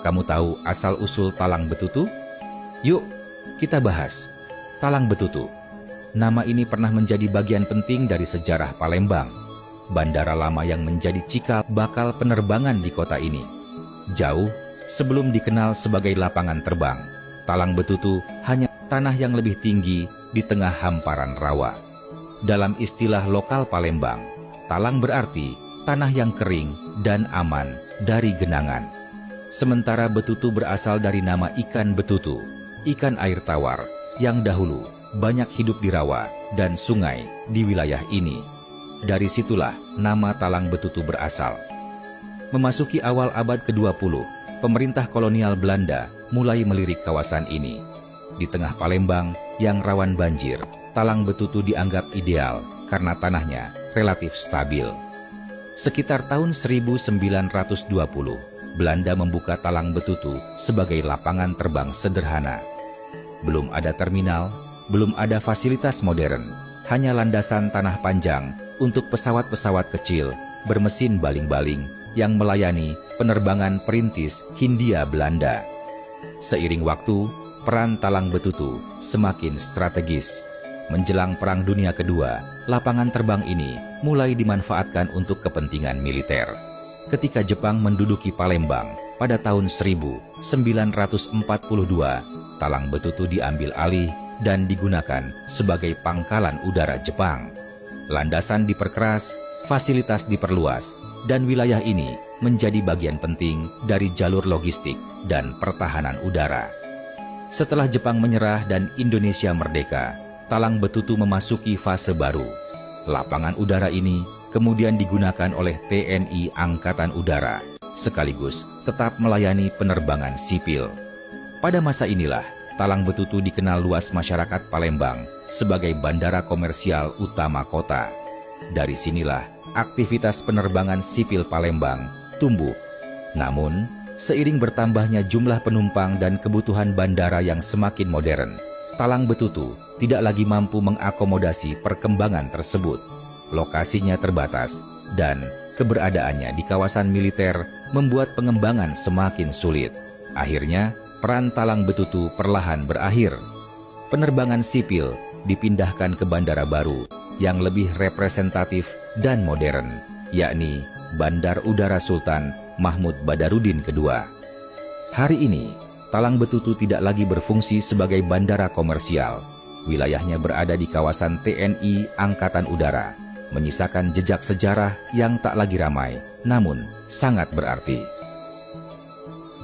Kamu tahu asal-usul Talang Betutu? Yuk, kita bahas. Talang Betutu. Nama ini pernah menjadi bagian penting dari sejarah Palembang, bandara lama yang menjadi cikal bakal penerbangan di kota ini. Jauh sebelum dikenal sebagai lapangan terbang, Talang Betutu hanya tanah yang lebih tinggi di tengah hamparan rawa. Dalam istilah lokal Palembang, talang berarti tanah yang kering dan aman dari genangan. Sementara betutu berasal dari nama ikan betutu, ikan air tawar yang dahulu banyak hidup di rawa dan sungai di wilayah ini. Dari situlah nama Talang Betutu berasal. Memasuki awal abad ke-20, pemerintah kolonial Belanda mulai melirik kawasan ini. Di tengah Palembang yang rawan banjir, Talang Betutu dianggap ideal karena tanahnya relatif stabil. Sekitar tahun 1920, Belanda membuka Talang Betutu sebagai lapangan terbang sederhana. Belum ada terminal, belum ada fasilitas modern, hanya landasan tanah panjang untuk pesawat-pesawat kecil bermesin baling-baling yang melayani penerbangan perintis Hindia Belanda. Seiring waktu, peran Talang Betutu semakin strategis. Menjelang Perang Dunia Kedua, lapangan terbang ini mulai dimanfaatkan untuk kepentingan militer. Ketika Jepang menduduki Palembang pada tahun 1942, Talang Betutu diambil alih dan digunakan sebagai pangkalan udara Jepang. Landasan diperkeras, fasilitas diperluas, dan wilayah ini menjadi bagian penting dari jalur logistik dan pertahanan udara. Setelah Jepang menyerah dan Indonesia merdeka, Talang Betutu memasuki fase baru. Lapangan udara ini kemudian digunakan oleh TNI Angkatan Udara, sekaligus tetap melayani penerbangan sipil. Pada masa inilah, Talang Betutu dikenal luas masyarakat Palembang sebagai bandara komersial utama kota. Dari sinilah aktivitas penerbangan sipil Palembang tumbuh. Namun, seiring bertambahnya jumlah penumpang dan kebutuhan bandara yang semakin modern, Talang Betutu tidak lagi mampu mengakomodasi perkembangan tersebut. Lokasinya terbatas dan keberadaannya di kawasan militer membuat pengembangan semakin sulit. Akhirnya, peran Talang Betutu perlahan berakhir. Penerbangan sipil dipindahkan ke bandara baru yang lebih representatif dan modern, yakni Bandar Udara Sultan Mahmud Badarudin II. Hari ini, Talang Betutu tidak lagi berfungsi sebagai bandara komersial. Wilayahnya berada di kawasan TNI Angkatan Udara, menyisakan jejak sejarah yang tak lagi ramai, namun sangat berarti.